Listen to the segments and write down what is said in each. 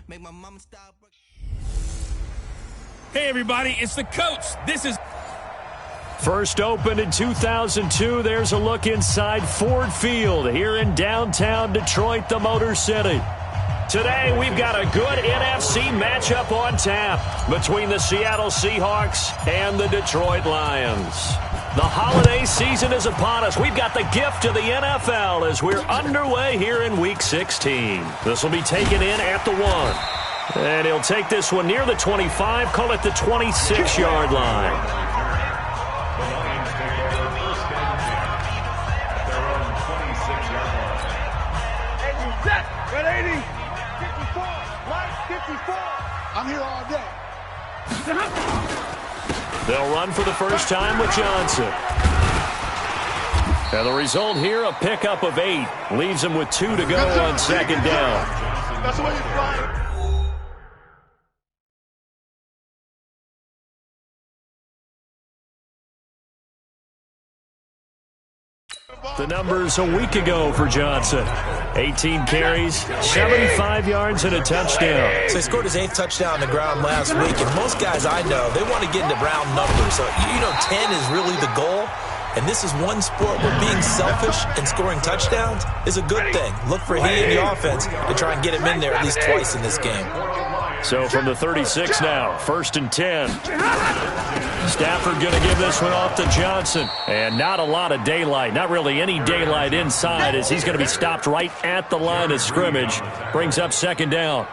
Make my mama stop. Hey, everybody, it's the coach. This is... First opened in 2002, there's a look inside Ford Field here in downtown Detroit, the Motor City. Today, we've got a good NFC matchup on tap between the Seattle Seahawks and the Detroit Lions. The holiday season is upon us. We've got the gift of the NFL as we're underway here in Week 16. This will be taken in at the 1. And he'll take this one near the 25, call it the 26-yard line. I'm here all day. They'll run for the first time with Johnson. And the result here, a pickup of 8. Leaves him with 2 to go on second down. That's the way you fly. The numbers a week ago for Johnson. 18 carries, 75 yards, and a touchdown. So he scored his 8th touchdown on the ground last week, and most guys I know, they want to get into round numbers. So, 10 is really the goal, and this is one sport where being selfish and scoring touchdowns is a good thing. Look for he and the offense to try and get him in there at least twice in this game. So from the 36 now, 1st and 10. Stafford going to give this one off to Johnson. And not a lot of daylight, not really any daylight inside as he's going to be stopped right at the line of scrimmage. Brings up second down.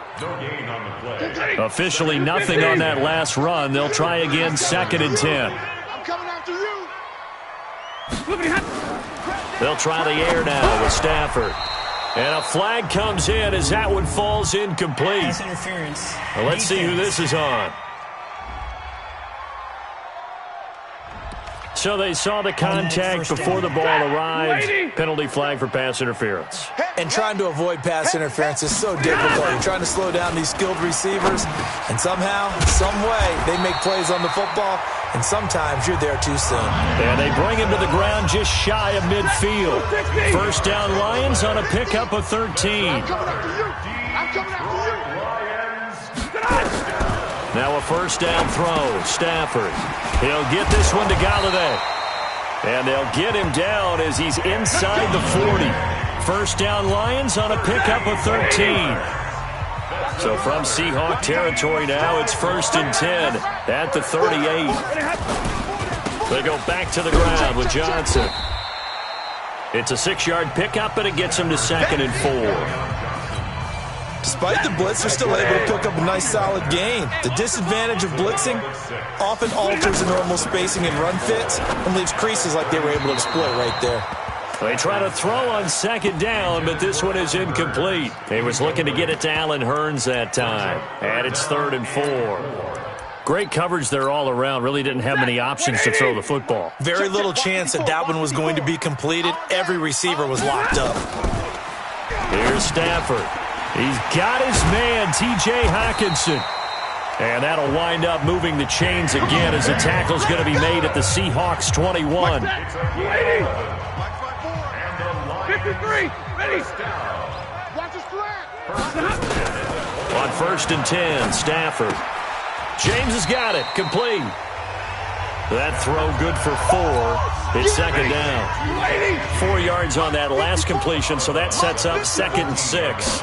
Officially nothing on that last run. They'll try again 2nd and 10. I'm coming after you. They'll try the air now with Stafford. And a flag comes in as that one falls incomplete. Pass interference. Well, let's see who this is on. So they saw the contact before the ball arrived. Penalty flag for pass interference. And trying to avoid pass interference is so difficult. You're trying to slow down these skilled receivers, and somehow, some way, they make plays on the football, and sometimes you're there too soon. And they bring him to the ground just shy of midfield. First down Lions on a pickup of 13. I'm coming after you. I'm coming after you. Now a first down throw. Stafford. He'll get this one to Galladay. And they'll get him down as he's inside the 40. First down Lions on a pickup of 13. So from Seahawk territory now, it's 1st and 10 at the 38. They go back to the ground with Johnson. It's a 6-yard pickup, and it gets him to 2nd and 4. Despite the blitz, they're still able to pick up a nice solid gain. The disadvantage of blitzing often alters the normal spacing and run fits and leaves creases like they were able to exploit right there. They try to throw on 2nd down, but this one is incomplete. He was looking to get it to Allen Hurns that time. And it's 3rd and 4. Great coverage there all around. Really didn't have many options to throw the football. Very little chance that that one was going to be completed. Every receiver was locked up. Here's Stafford. He's got his man, T.J. Hockenson. And that'll wind up moving the chains again as the tackle's going to be made at the Seahawks 21. 53. Ready. Watch his flag. On 1st and 10, Stafford. James has got it. Complete. That throw good for 4. It's 2nd down. 4 yards on that last completion, so that sets up 2nd and 6.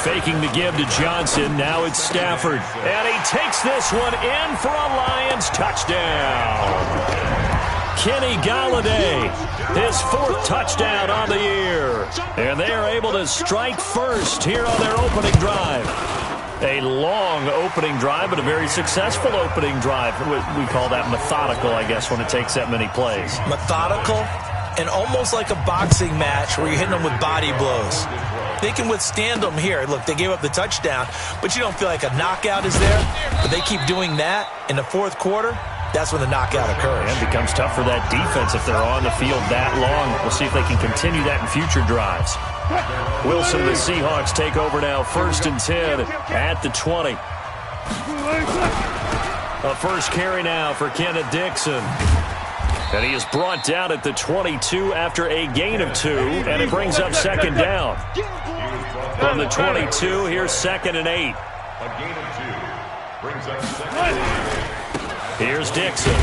Faking the give to Johnson. Now it's Stafford. And he takes this one in for a Lions touchdown. Kenny Galladay, his 4th touchdown on the year. And they are able to strike first here on their opening drive. A long opening drive, but a very successful opening drive. We call that methodical, I guess, when it takes that many plays. Methodical and almost like a boxing match where you're hitting them with body blows. They can withstand them here. Look, they gave up the touchdown, but you don't feel like a knockout is there. But they keep doing that in the 4th quarter. That's when the knockout occurs. And it becomes tough for that defense if they're on the field that long. We'll see if they can continue that in future drives. Wilson, the Seahawks take over now, 1st and 10 at the 20. A first carry now for Kenneth Dixon. And he is brought down at the 22 after a gain of 2, and it brings up second down. From the 22, here's 2nd and 8. A gain of 2 brings up second. Here's Dixon.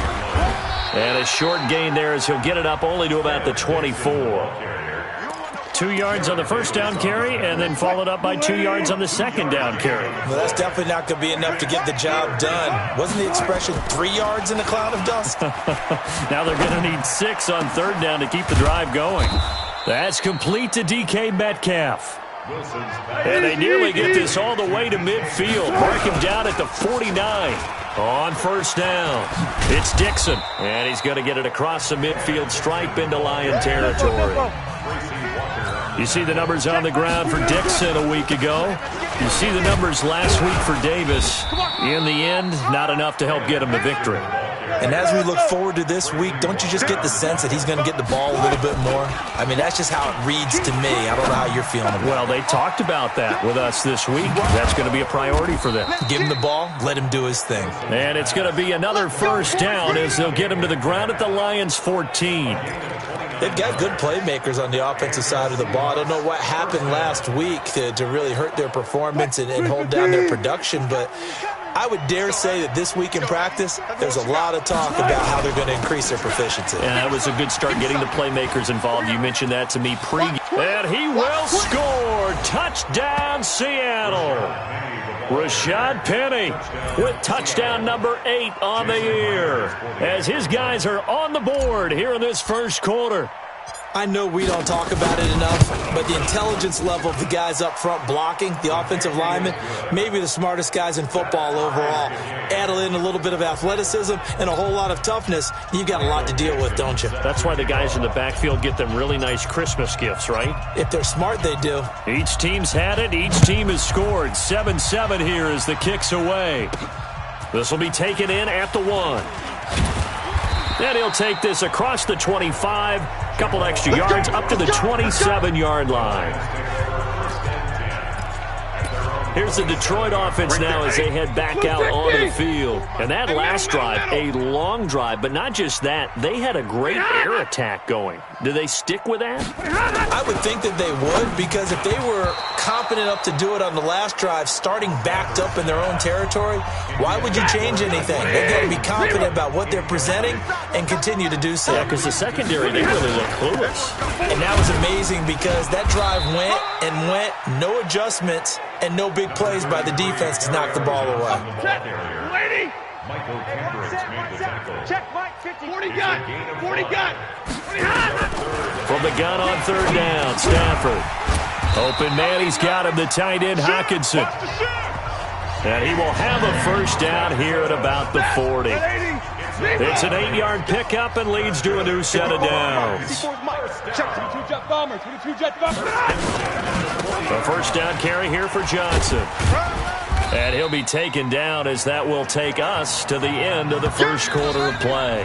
And a short gain there as he'll get it up only to about the 24. 2 yards on the first down carry, and then followed up by 2 yards on the second down carry. Well, that's definitely not going to be enough to get the job done. Wasn't the expression 3 yards in a cloud of dust? Now they're going to need 6 on third down to keep the drive going. That's complete to DK Metcalf. And they nearly get this all the way to midfield. Mark him down at the 49. On first down, it's Dixon. And he's going to get it across the midfield stripe into Lion territory. You see the numbers on the ground for Dixon a week ago. You see the numbers last week for Davis. In the end, not enough to help get him the victory. And as we look forward to this week, don't you just get the sense that he's going to get the ball a little bit more? I mean, that's just how it reads to me. I don't know how you're feeling about it. Well, they talked about that with us this week. That's going to be a priority for them. Give him the ball, let him do his thing. And it's going to be another first down as they'll get him to the ground at the Lions' 14. They've got good playmakers on the offensive side of the ball. I don't know what happened last week to really hurt their performance and hold down their production, but I would dare say that this week in practice, there's a lot of talk about how they're going to increase their proficiency. And that was a good start getting the playmakers involved. You mentioned that to me pre-game. And he will score. Touchdown, Seattle. Rashad Penny with touchdown number 8 on the year as his guys are on the board here in this first quarter. I know we don't talk about it enough, but the intelligence level of the guys up front blocking, the offensive linemen, maybe the smartest guys in football overall. Add in a little bit of athleticism and a whole lot of toughness, you've got a lot to deal with, don't you? That's why the guys in the backfield get them really nice Christmas gifts, right? If they're smart, they do. Each team's had it. Each team has scored. 7-7 here as the kick's away. This will be taken in at the 1. And he'll take this across the 25, couple extra yards up to the 27-yard line. Here's the Detroit offense now as they head back out onto the field. And that last drive, a long drive, but not just that. They had a great air attack going. Do they stick with that? I would think that they would, because if they were confident enough to do it on the last drive, starting backed up in their own territory, why would you change anything? They've got to be confident about what they're presenting and continue to do so. Yeah, because the secondary, they really look clueless. And that was amazing because that drive went and went, no adjustments, and no big plays by the defense to knock the ball away. Lady! Michael Cambridge made the tackle. Check, Mike, 50. 40 gun. 40 gun. From the gun on third down, Stafford. Open man, he's got him, the tight end, Hockenson. And he will have a first down here at about the 40. It's an 8-yard pickup and leads to a new set of downs. A first down carry here for Johnson. And he'll be taken down as that will take us to the end of the first quarter of play.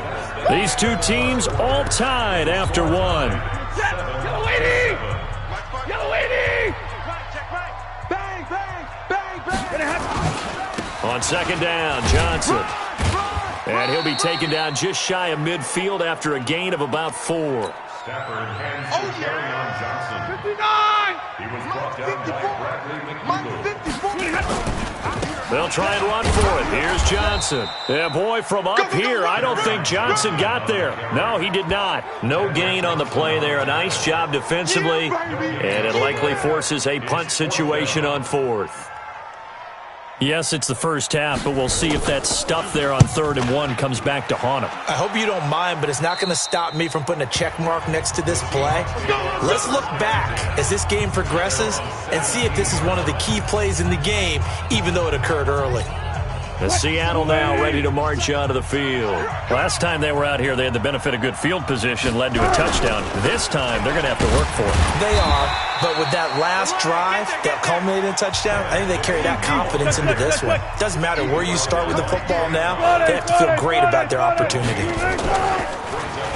These two teams all tied after 1. Yellow 80! Yellow 80! Bang, bang, bang, bang! On second down, Johnson. And he'll be taken down just shy of midfield after a gain of about 4. Stafford hands the carry on Johnson. 59! He was brought down by Bradley McDougal. They'll try and run for it. Here's Johnson. Yeah, boy, from up here, I don't think Johnson got there. No, he did not. No gain on the play there. A nice job defensively, and it likely forces a punt situation on 4th. Yes, it's the first half, but we'll see if that stuff there on 3rd and 1 comes back to haunt him. I hope you don't mind, but it's not going to stop me from putting a check mark next to this play. Let's look back as this game progresses and see if this is one of the key plays in the game, even though it occurred early. The Seattle now ready to march out of the field. Last time they were out here, they had the benefit of good field position, led to a touchdown. This time, they're going to have to work for it. They are, but with that last drive that culminated in a touchdown, I think they carry that confidence into this one. Doesn't matter where you start with the football now, they have to feel great about their opportunity.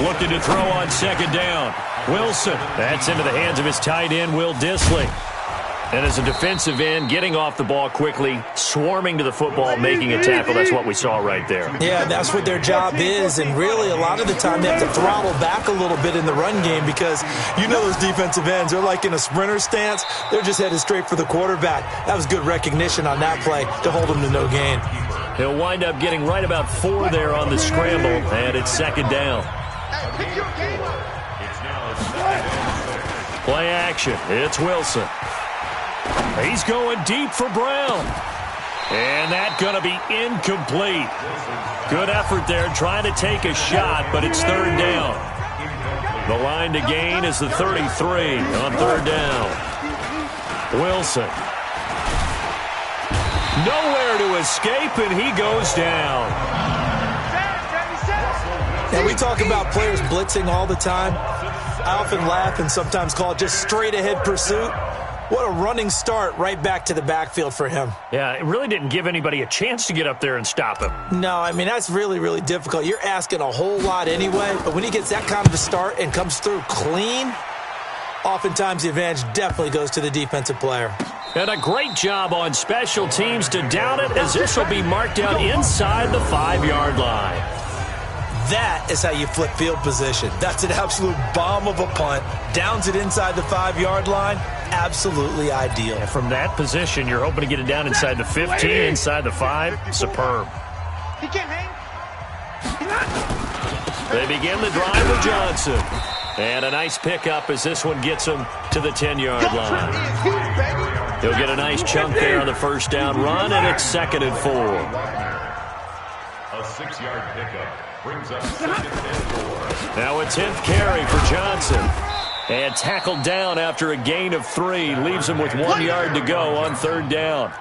Looking to throw on second down. Wilson. That's into the hands of his tight end, Will Dissly. And as a defensive end, getting off the ball quickly, swarming to the football, making a tackle, that's what we saw right there. Yeah, that's what their job is, and really a lot of the time they have to throttle back a little bit in the run game because you know those defensive ends, they're like in a sprinter stance. They're just headed straight for the quarterback. That was good recognition on that play to hold them to no gain. He'll wind up getting right about 4 there on the scramble, and it's second down. Play action. It's Wilson. He's going deep for Brown. And that's going to be incomplete. Good effort there trying to take a shot, but it's third down. The line to gain is the 33 on third down. Wilson. Nowhere to escape, and he goes down. Yeah, we talk about players blitzing all the time. I often laugh and sometimes call it just straight-ahead pursuit. What a running start right back to the backfield for him. Yeah, it really didn't give anybody a chance to get up there and stop him. No, I mean, that's really, really difficult. You're asking a whole lot anyway, but when he gets that kind of a start and comes through clean, oftentimes the advantage definitely goes to the defensive player. And a great job on special teams to down it, as this will be marked out inside the 5-yard line. That is how you flip field position. That's an absolute bomb of a punt. Downs it inside the 5-yard line. Absolutely ideal. And from that position, you're hoping to get it down inside the 15, inside the 5. Superb. He can't hang. They begin the drive with Johnson. And a nice pickup as this one gets him to the 10-yard line. He'll get a nice chunk there on the first down run, and it's 2nd and 4. A 6-yard pickup brings up 2nd and 4. Now a 10th carry for Johnson. And tackled down after a gain of 3. Leaves him with 1 yard to go on third down.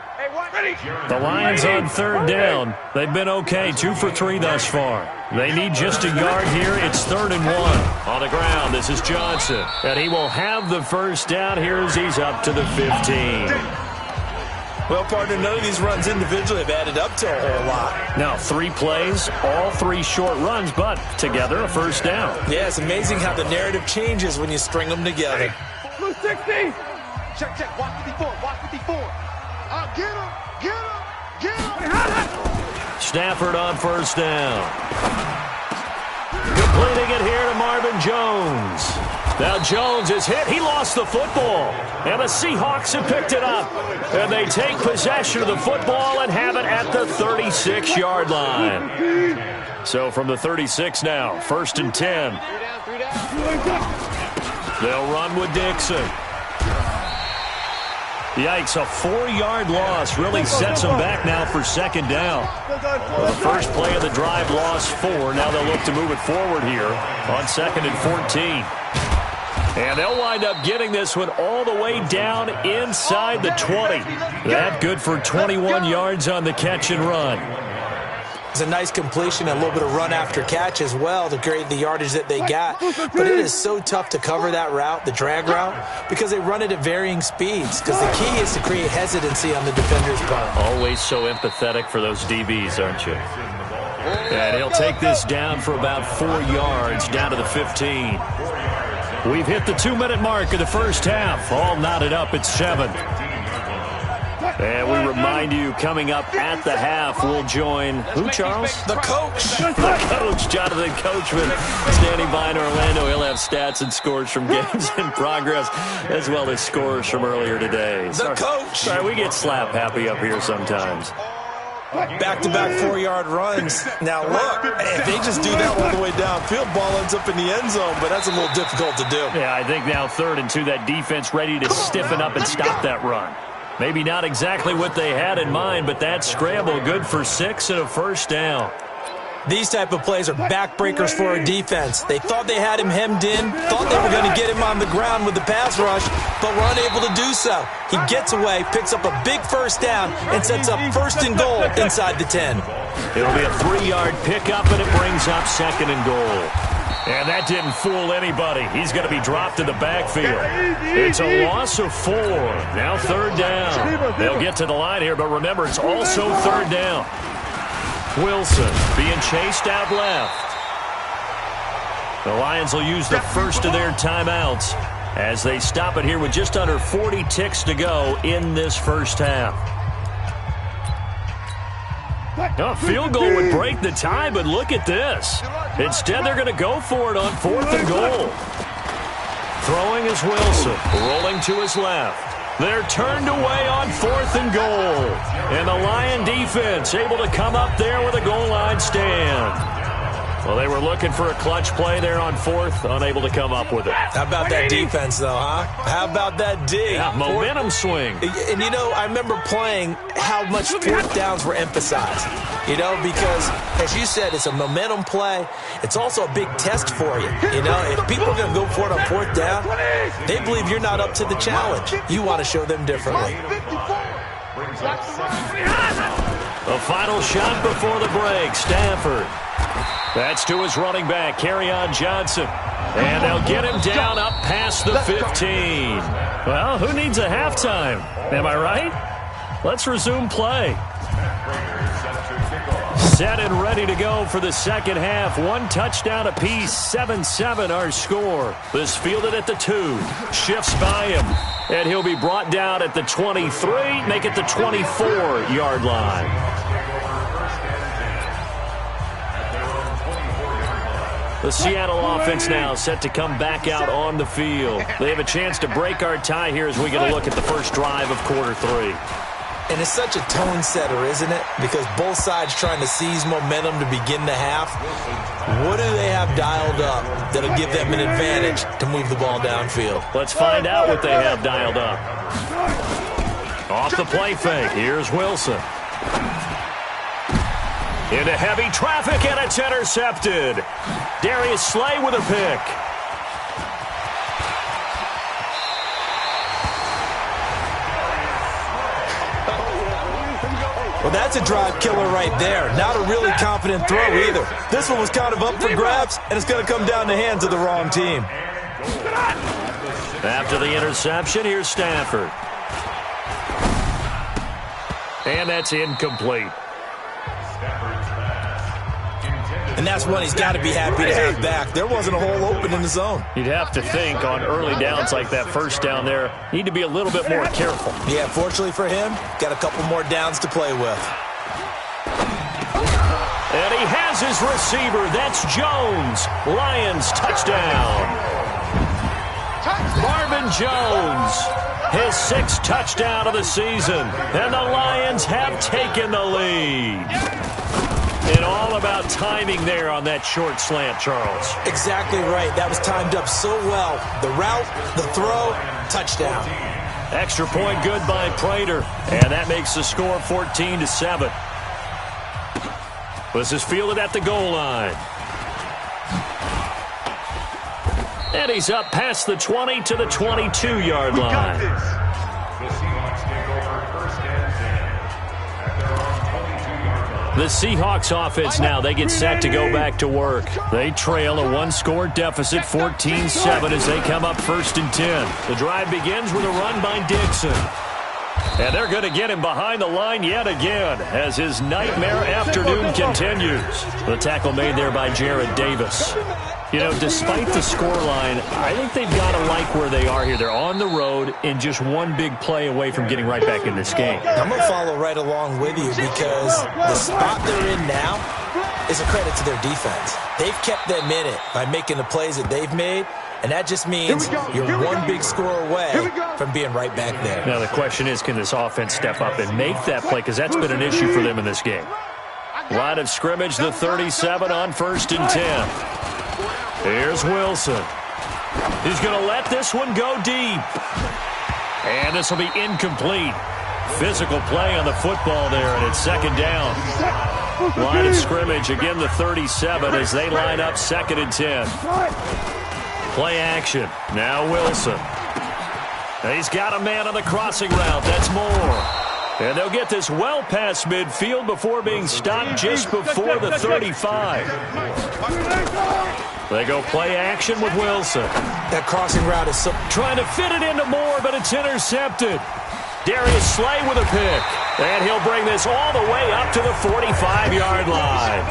The Lions on third down. They've been okay, 2 for 3 thus far. They need just a yard here. It's 3rd and 1. On the ground, this is Johnson. And he will have the first down here as he's up to the 15. Well, partner, none of these runs individually have added up to a whole lot. Now, 3 plays, all 3 short runs, but together a first down. Yeah, it's amazing how the narrative changes when you string them together. Blue 60. Check, check. Watch 54. Watch 54. Get him. Get him. Get him. Stafford on first down. Completing it here to Marvin Jones. Now Jones is hit. He lost the football. And the Seahawks have picked it up. And they take possession of the football and have it at the 36-yard line. So from the 36 now, 1st and 10. They'll run with Dixon. Yikes, a 4-yard loss really sets them back now for 2nd down. Well, the first play of the drive lost 4. Now they'll look to move it forward here on 2nd and 14. And they'll wind up getting this one all the way down inside the 20. That good for 21 yards on the catch and run. It's a nice completion and a little bit of run after catch as well to create the yardage that they got. But it is so tough to cover that route, the drag route, because they run it at varying speeds. Because the key is to create hesitancy on the defender's part. Always so empathetic for those DBs, aren't you? And he'll take this down for about 4 yards, down to the 15. We've hit the 2-minute mark of the first half. All knotted up at 7. And we remind you, coming up at the half, we'll join who, Charles? The coach. The coach, Jonathan Coachman, standing by in Orlando. He'll have stats and scores from games in progress, as well as scores from earlier today. The coach. Sorry, we get slap happy up here sometimes. Back-to-back 4-yard runs. Now, look, if they just do that all the way downfield, ball ends up in the end zone, but that's a little difficult to do. Yeah, I think now 3rd and 2, that defense ready to stiffen up and stop that run. Maybe not exactly what they had in mind, but that scramble good for 6 and a first down. These type of plays are backbreakers for a defense. They thought they had him hemmed in, thought they were going to get him on the ground with the pass rush, but were unable to do so. He gets away, picks up a big first down, and sets up 1st and goal inside the 10. It'll be a 3-yard pickup, and it brings up 2nd and goal. And that didn't fool anybody. He's going to be dropped in the backfield. It's a loss of 4. Now 3rd down. They'll get to the line here, but remember, it's also 3rd down. Wilson being chased out left. The Lions will use the first of their timeouts. as they stop it here with just under 40 ticks to go in this first half. A field goal would break the tie, but look at this. Instead, they're going to go for it on 4th and goal. Throwing is Wilson, rolling to his left. They're turned away on 4th and goal. And the Lion defense able to come up there with a goal line stand. Well, they were looking for a clutch play there on 4th, unable to come up with it. How about that defense, though, huh? How about that D? Yeah, momentum swing. And, you know, I remember playing how much 4th downs were emphasized. You know, because, as you said, it's a momentum play. It's also a big test for you. You know, if people are going to go for it on 4th down, they believe you're not up to the challenge. You want to show them differently. The final shot before the break, Stafford. That's to his running back, Kerryon Johnson. And they'll get him down up past the 15. Well, who needs a halftime? Am I right? Let's resume play. Set and ready to go for the second half. 1 touchdown apiece, 7-7 our score. This fielded at the 2. Shifts by him. And he'll be brought down at the 23, make it the 24-yard line. The Seattle offense now set to come back out on the field. They have a chance to break our tie here as we get a look at the first drive of quarter 3. And it's such a tone setter, isn't it? Because both sides trying to seize momentum to begin the half. What do they have dialed up that'll give them an advantage to move the ball downfield? Let's find out what they have dialed up. Off the play fake, here's Wilson. Into heavy traffic, and it's intercepted. Darius Slay with a pick. Well, that's a drive killer right there. Not a really confident throw either. This one was kind of up for grabs, and it's going to come down the hands of the wrong team. After the interception, here's Stafford. And that's incomplete. And that's one he's got to be happy to have back. There wasn't a hole open in the zone. You'd have to think on early downs like that first down there, need to be a little bit more careful. Yeah, fortunately for him, got a couple more downs to play with. And he has his receiver. That's Jones. Lions touchdown. Marvin Jones, his 6th touchdown of the season. And the Lions have taken the lead. And all about timing there on that short slant, Charles. Exactly right. That was timed up so well. The route, the throw, touchdown. Extra point good by Prater. And that makes the score 14-7. This is fielded at the goal line. And he's up past the 20 to the 22-yard line. The Seahawks offense now, they get set to go back to work. They trail a 1-score deficit, 14-7 as they come up 1st and 10. The drive begins with a run by Dixon. And they're going to get him behind the line yet again as his nightmare afternoon continues. The tackle made there by Jared Davis. You know, despite the scoreline, I think they've got to like where they are here. They're on the road and just one big play away from getting right back in this game. I'm going to follow right along with you because the spot they're in now is a credit to their defense. They've kept them in it by making the plays that they've made, and that just means you're one big score away from being right back there. Now the question is, can this offense step up and make that play? Because that's been an issue for them in this game. Line of scrimmage, the 37 on 1st and 10. Here's Wilson. He's going to let this one go deep. And this will be incomplete. Physical play on the football there, and it's 2nd down. Line of scrimmage, again the 37 as they line up 2nd and 10. Play action. Now Wilson. He's got a man on the crossing route. That's Moore. And they'll get this well past midfield before being stopped just before the 35. They go play action with Wilson. That crossing route is so... Trying to fit it into Moore, but it's intercepted. Darius Slay with a pick. And he'll bring this all the way up to the 45-yard line.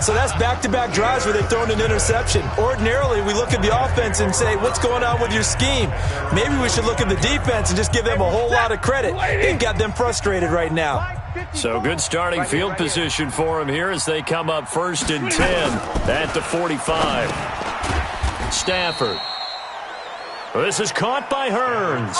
So that's back-to-back drives where they've thrown an interception. Ordinarily, we look at the offense and say, what's going on with your scheme? Maybe we should look at the defense and just give them a whole lot of credit. They've got them frustrated right now. So good starting field position for them here as they come up 1st and 10 at the 45. Stafford. This is caught by Hearns.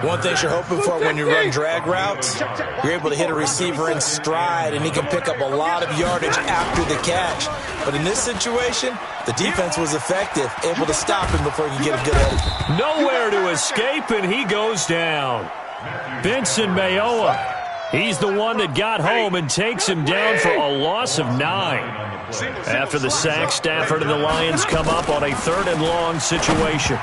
One thing you're hoping for when you run drag routes, you're able to hit a receiver in stride, and he can pick up a lot of yardage after the catch. But in this situation, the defense was effective, able to stop him before he could get a good head. Nowhere to escape, and he goes down. Benson Mayowa, he's the one that got home and takes him down for a loss of 9. After the sack, Stafford and the Lions come up on a 3rd and long situation.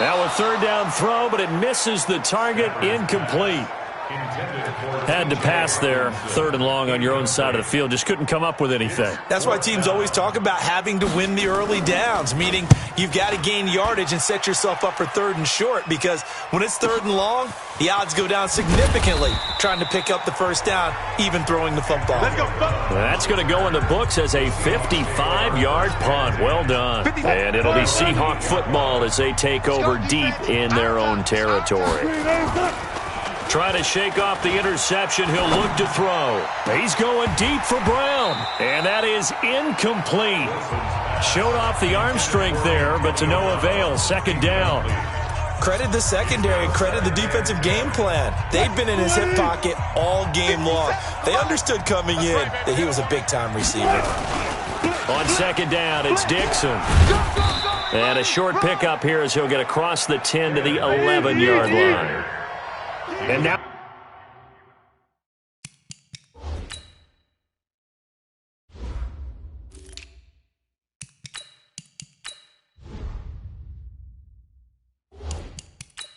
Now a 3rd down throw, but it misses the target, incomplete. Had to pass there, 3rd and long on your own side of the field. Just couldn't come up with anything. That's why teams always talk about having to win the early downs, meaning you've got to gain yardage and set yourself up for 3rd and short, because when it's 3rd and long, the odds go down significantly trying to pick up the 1st down, even throwing the football. That's going to go in the books as a 55-yard punt. Well done. And it'll be Seahawk football as they take over deep in their own territory. Trying to shake off the interception. He'll look to throw. He's going deep for Brown. And that is incomplete. Showed off the arm strength there, but to no avail. 2nd down. Credit the secondary, credit the defensive game plan. They've been in his hip pocket all game long. They understood coming in that he was a big-time receiver. On 2nd down, it's Dixon. And a short pickup here as he'll get across the 10 to the 11-yard line. And now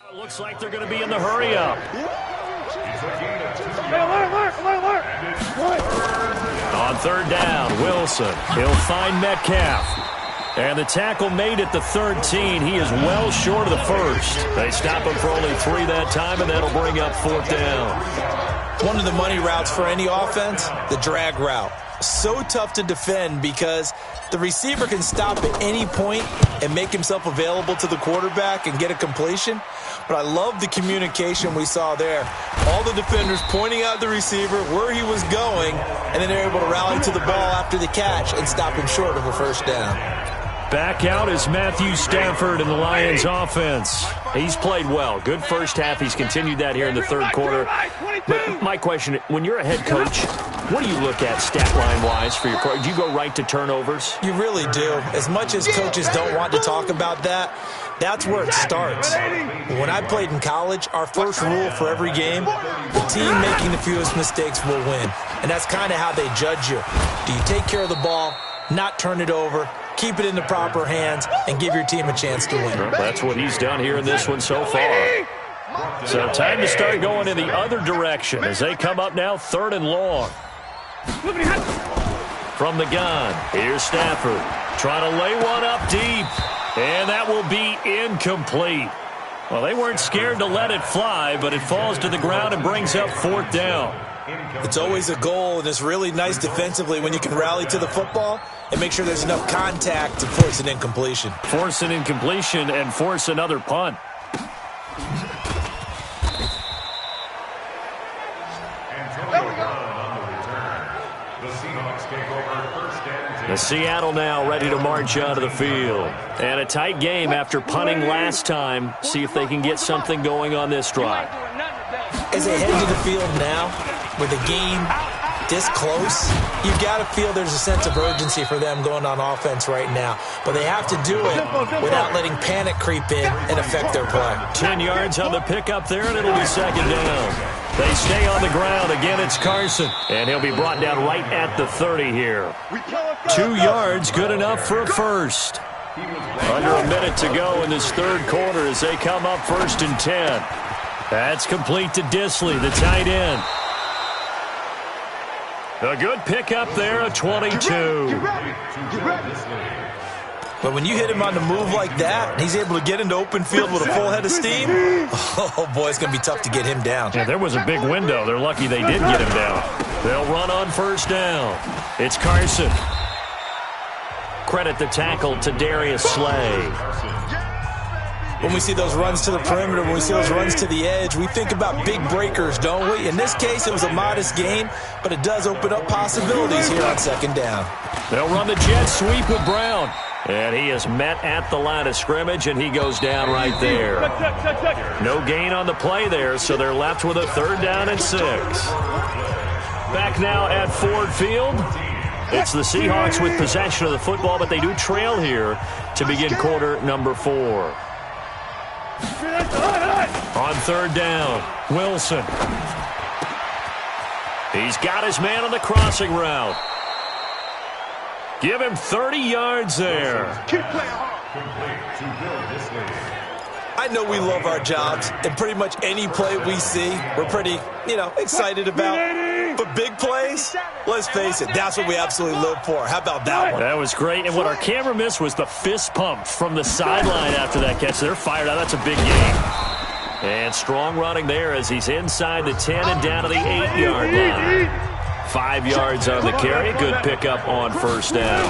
it looks like they're going to be in the hurry up. On 3rd down, Wilson. He'll find Metcalf. And the tackle made at the 13. He is well short of the 1st. They stop him for only 3 that time, and that'll bring up 4th down. One of the money routes for any offense, the drag route. So tough to defend because the receiver can stop at any point and make himself available to the quarterback and get a completion. But I love the communication we saw there. All the defenders pointing out the receiver, where he was going, and then they're able to rally to the ball after the catch and stop him short of a 1st down. Back out is Matthew Stafford in the Lions offense. He's played well. Good first half. He's continued that here in the 3rd quarter. But my question, when you're a head coach, what do you look at stat line-wise for your coach? Do you go right to turnovers? You really do. As much as coaches don't want to talk about that, that's where it starts. When I played in college, our first rule for every game, the team making the fewest mistakes will win. And that's kind of how they judge you. Do you take care of the ball, not turn it over, keep it in the proper hands, and give your team a chance to win? Well, that's what he's done here in this one so far. So time to start going in the other direction as they come up now 3rd and long. From the gun, here's Stafford. Trying to lay one up deep. And that will be incomplete. Well, they weren't scared to let it fly, but it falls to the ground and brings up 4th down. It's always a goal, and it's really nice defensively when you can rally to the football and make sure there's enough contact to force an incompletion. Force an incompletion and force another punt. The Seattle now ready to march out of the field. And a tight game after punting last time. See if they can get something going on this drive. As they head to the field now, with the game this close, you've got to feel there's a sense of urgency for them going on offense right now. But they have to do it without letting panic creep in and affect their play. 10 yards on the pickup there, and it'll be 2nd down. They stay on the ground. Again, it's Carson. And he'll be brought down right at the 30 here. 2 yards, good enough for a first. Under a minute to go in this 3rd quarter as they come up 1st and 10. That's complete to Disley, the tight end. A good pickup there, a 22. But when you hit him on the move like that, and he's able to get into open field with a full head of steam, oh, boy, it's going to be tough to get him down. Yeah, there was a big window. They're lucky they did get him down. They'll run on first down. It's Carson. Credit the tackle to Darius Slay. When we see those runs to the perimeter, when we see those runs to the edge, we think about big breakers, don't we? In this case, it was a modest gain, but it does open up possibilities here on second down. They'll run the jet sweep with Brown. And he is met at the line of scrimmage, and he goes down right there. No gain on the play there, so they're left with a 3rd down and 6. Back now at Ford Field. It's the Seahawks with possession of the football, but they do trail here to begin quarter number 4. On 3rd down, Wilson. He's got his man on the crossing route. Give him 30 yards there. I know we love our jobs, and pretty much any play we see, we're pretty, excited about. But big plays, let's face it, that's what we absolutely live for. How about that one? That was great, and what our camera missed was the fist pump from the sideline after that catch. They're fired out. That's a big game. And strong running there as he's inside the 10 and down to the 8-yard line. 5 yards on the carry. Good pickup on first down.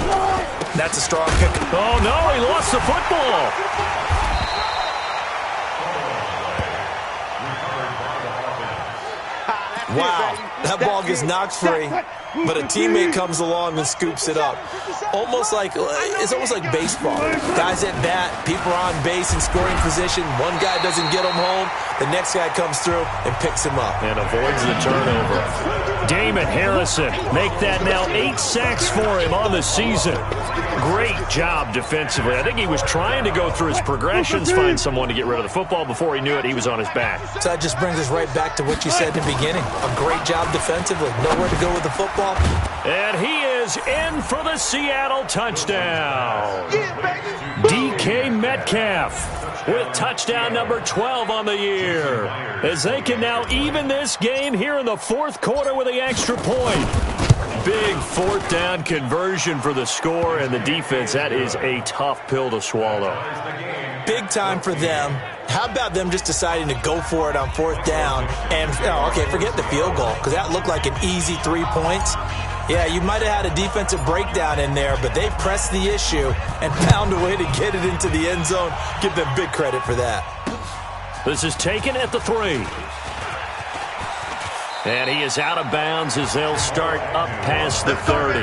That's a strong pick. Oh, no, he lost the football. Wow, that ball gets knocked free, but a teammate comes along and scoops it up. It's almost like baseball. Guys at bat, people are on base in scoring position. One guy doesn't get him home. The next guy comes through and picks him up. And avoids the turnover. Damon Harrison make that now 8 sacks for him on the season. Great job defensively. I think he was trying to go through his progressions, find someone to get rid of the football. Before he knew it, he was on his back. So that just brings us right back to what you said in the beginning. A great job defensively. Nowhere to go with the football. And he is in for the Seattle touchdown. DK Metcalf with touchdown number 12 on the year, as they can now even this game here in the 4th quarter with the extra point. Big 4th down conversion for the score, and the defense, that is a tough pill to swallow. Big time for them. How about them just deciding to go for it on 4th down? And, forget the field goal, because that looked like an easy 3 points. Yeah, you might have had a defensive breakdown in there, but they pressed the issue and found a way to get it into the end zone. Give them big credit for that. This is taken at the 3. And he is out of bounds as they'll start up past the 30.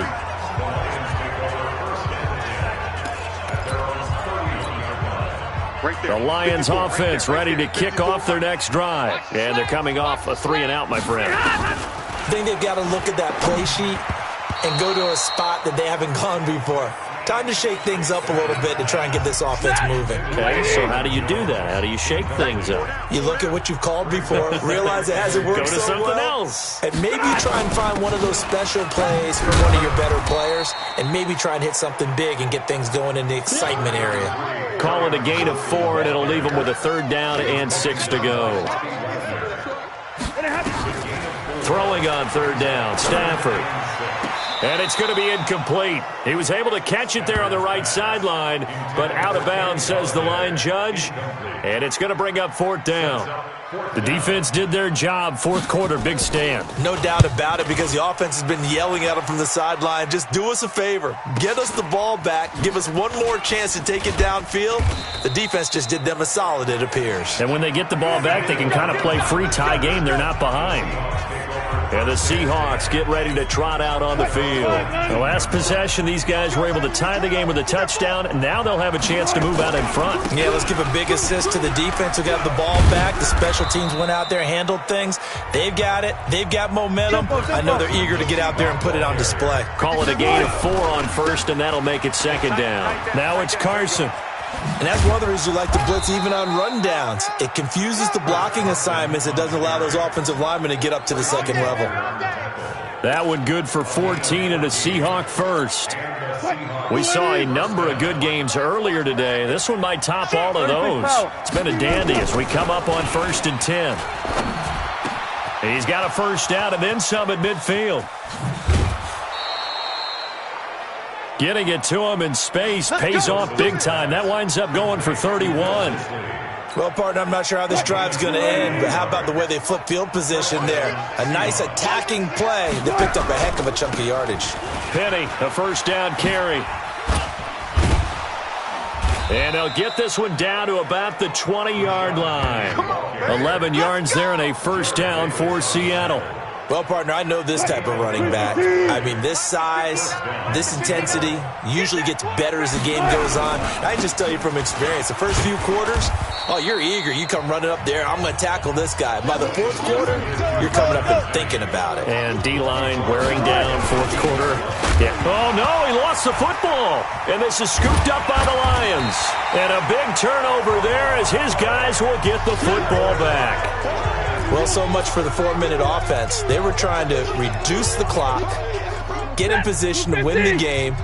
The Lions offense ready to kick off their next drive. And they're coming off a 3-and-out, my friend. I think they've got to look at that play sheet and go to a spot that they haven't gone before. Time to shake things up a little bit to try and get this offense moving. Okay, so how do you do that? How do you shake things up? You look at what you've called before, realize it hasn't worked so well. Go to something else. And maybe try and find one of those special plays for one of your better players, and maybe try and hit something big and get things going in the excitement area. Call it a gain of 4, and it'll leave them with a 3rd down and 6 to go. Throwing on 3rd down, Stafford. And it's going to be incomplete. He was able to catch it there on the right sideline, but out of bounds, says the line judge. And it's going to bring up 4th down. The defense did their job. 4th quarter, big stand. No doubt about it, because the offense has been yelling at them from the sideline. Just do us a favor. Get us the ball back. Give us one more chance to take it downfield. The defense just did them a solid, it appears. And when they get the ball back, they can kind of play free tie game. They're not behind. And the Seahawks get ready to trot out on the field. The last possession, these guys were able to tie the game with a touchdown, and now they'll have a chance to move out in front. Yeah, let's give a big assist to the defense who got the ball back. The special teams went out there, handled things. They've got it. They've got momentum. I know they're eager to get out there and put it on display. Call it a gain of 4 on first, and that'll make it 2nd down. Now it's Carson. And that's one of the reasons you like to blitz even on rundowns. It confuses the blocking assignments. It doesn't allow those offensive linemen to get up to the 2nd level. That one good for 14 and a Seahawk first. We saw a number of good games earlier today. This one might top all of those. It's been a dandy as we come up on 1st and 10. He's got a 1st down and then some at midfield. Getting it to him in space pays off big time. That winds up going for 31. Well, partner, I'm not sure how this drive's going to end, but how about the way they flip field position there? A nice attacking play that picked up a heck of a chunk of yardage. Penny, a first down carry. And they'll get this one down to about the 20-yard line. 11 yards there and a first down for Seattle. Well, partner, I know this type of running back. I mean, this size, this intensity usually gets better as the game goes on. I just tell you from experience, the first few quarters, oh, you're eager. You come running up there, I'm going to tackle this guy. By the fourth quarter, you're coming up and thinking about it. And D-line wearing down fourth quarter. Yeah. Oh, no, he lost the football. And this is scooped up by the Lions. And a big turnover there as his guys will get the football back. Well, so much for the 4-minute offense. They were trying to reduce the clock, get in position to win the game,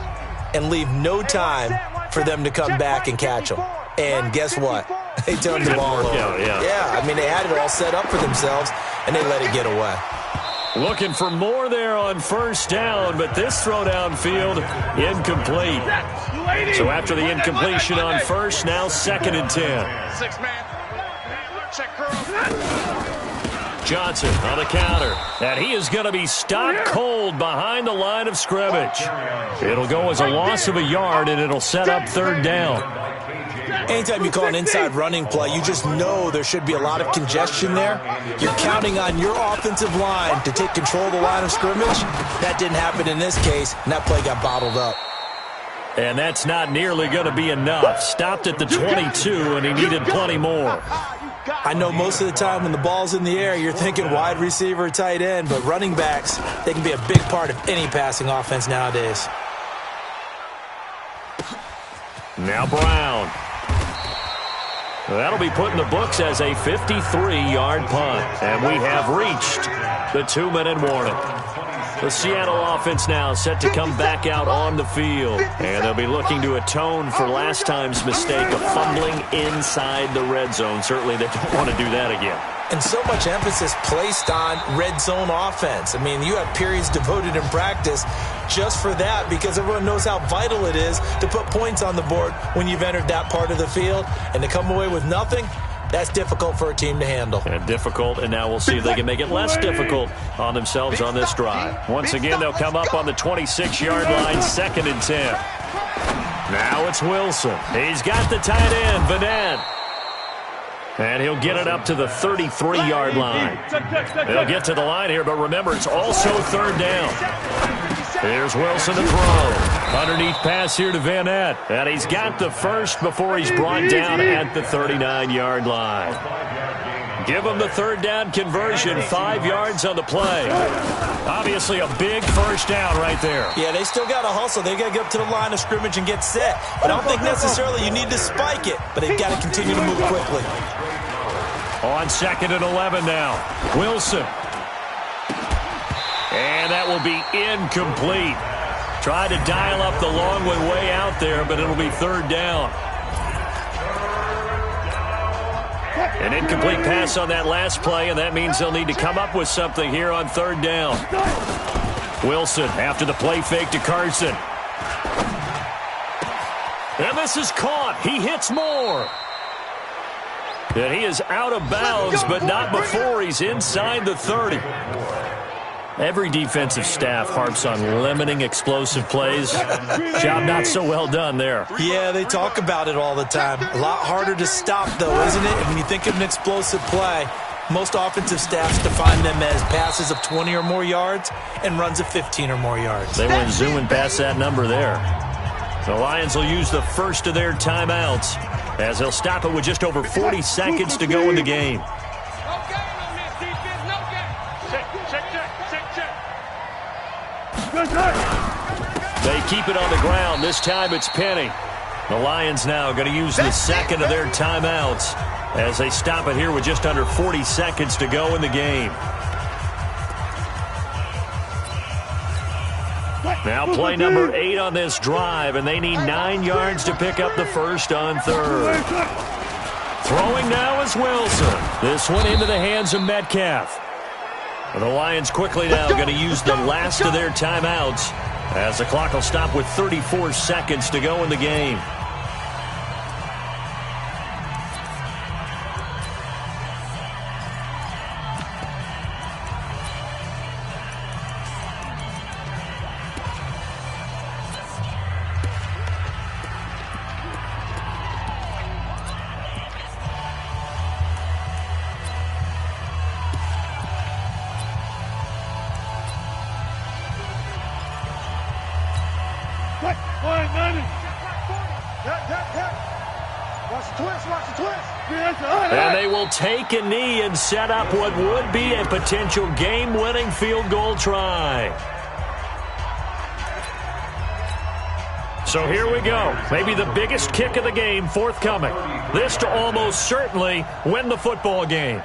and leave no time for them to come back and catch them. And guess what? They turned the ball over. Yeah, I mean, they had it all set up for themselves, and they let it get away. Looking for more there on first down, but this throw downfield incomplete. So after the incompletion on first, now 2nd and 10. 6-man. Check girl. Johnson on the counter, and he is going to be stopped cold behind the line of scrimmage. It'll go as a loss of a yard, and it'll set up 3rd down. Anytime you call an inside running play, you just know there should be a lot of congestion there. You're counting on your offensive line to take control of the line of scrimmage. That didn't happen in this case, and that play got bottled up. And that's not nearly going to be enough. Stopped at the 22, and he needed plenty more. I know most of the time when the ball's in the air, you're thinking wide receiver, tight end, but running backs, they can be a big part of any passing offense nowadays. Now Brown. That'll be put in the books as a 53-yard punt. And we have reached the 2-minute warning. The Seattle offense now set to come back out on the field. And they'll be looking to atone for last time's mistake of fumbling inside the red zone. Certainly they don't want to do that again. And so much emphasis placed on red zone offense. I mean, you have periods devoted in practice just for that because everyone knows how vital it is to put points on the board when you've entered that part of the field. And to come away with nothing, that's difficult for a team to handle. And difficult, and now we'll see if they can make it less difficult on themselves on this drive. Once again, they'll come up on the 26-yard line, 2nd and 10. Now it's Wilson. He's got the tight end, Vanette. And he'll get it up to the 33-yard line. They'll get to the line here, but remember, it's also 3rd down. Here's Wilson to throw. Underneath pass here to Vanette. And he's got the first before he's brought down at the 39-yard line. Give him the 3rd down conversion, 5 yards on the play. Obviously a big first down right there. Yeah, they still got to hustle. They got to get up to the line of scrimmage and get set. But I don't think necessarily you need to spike it, but they've got to continue to move quickly. On 2nd and 11 now. Wilson. And that will be incomplete. Tried to dial up the long one way out there, but it'll be 3rd down. An incomplete pass on that last play, and that means they'll need to come up with something here on 3rd down. Wilson after the play fake to Carson. And this is caught. He hits more. And he is out of bounds, but not before he's inside the 30. Every defensive staff harps on limiting explosive plays. Job not so well done there. Yeah, they talk about it all the time. A lot harder to stop, though, isn't it? When you think of an explosive play, most offensive staffs define them as passes of 20 or more yards and runs of 15 or more yards. They went zooming past that number there. The Lions will use the first of their timeouts as they'll stop it with just over 40 seconds to go in the game. They keep it on the ground. This time it's Penny. The Lions now going to use the 2nd of their timeouts as they stop it here with just under 40 seconds to go in the game. Now play number 8 on this drive, and they need 9 yards to pick up the first on 3rd. Throwing now is Wilson. This one into the hands of Metcalf. The Lions quickly now going to use the last of their timeouts As the clock will stop with 34 seconds to go in the game. And they will take a knee and set up what would be a potential game-winning field goal try. So here we go. Maybe the biggest kick of the game forthcoming. This to almost certainly win the football game.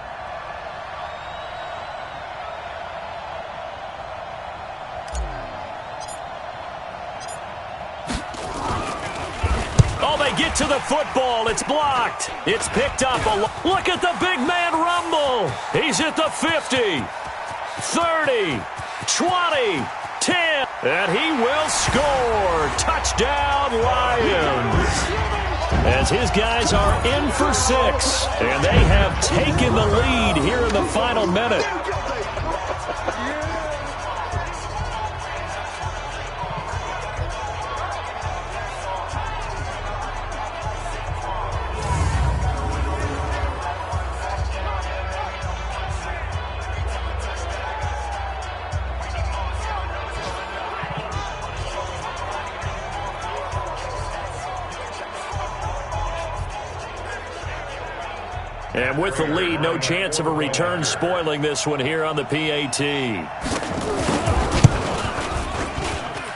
Get to the football. It's blocked. It's picked up. Look at the big man rumble. He's at the 50, 30, 20, 10, and he will score. Touchdown, Lions. As his guys are in for 6, and they have taken the lead here in the final minute. And with the lead, no chance of a return spoiling this one here on the PAT.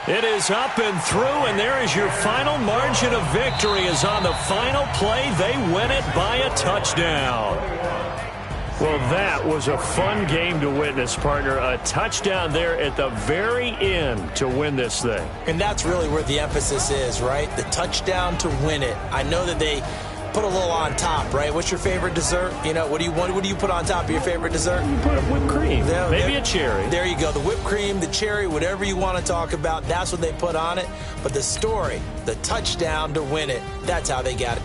It is up and through, and there is your final margin of victory. Is on the final play, they win it by a touchdown. Well, that was a fun game to witness, partner. A touchdown there at the very end to win this thing. And that's really where the emphasis is, right? The touchdown to win it. I know that they put a little on top, right? What's your favorite dessert? You know, what do you put on top of your favorite dessert? You put whipped cream, maybe a cherry. There you go. The whipped cream, the cherry, whatever you want to talk about, that's what they put on it. But the story, the touchdown to win it, that's how they got it.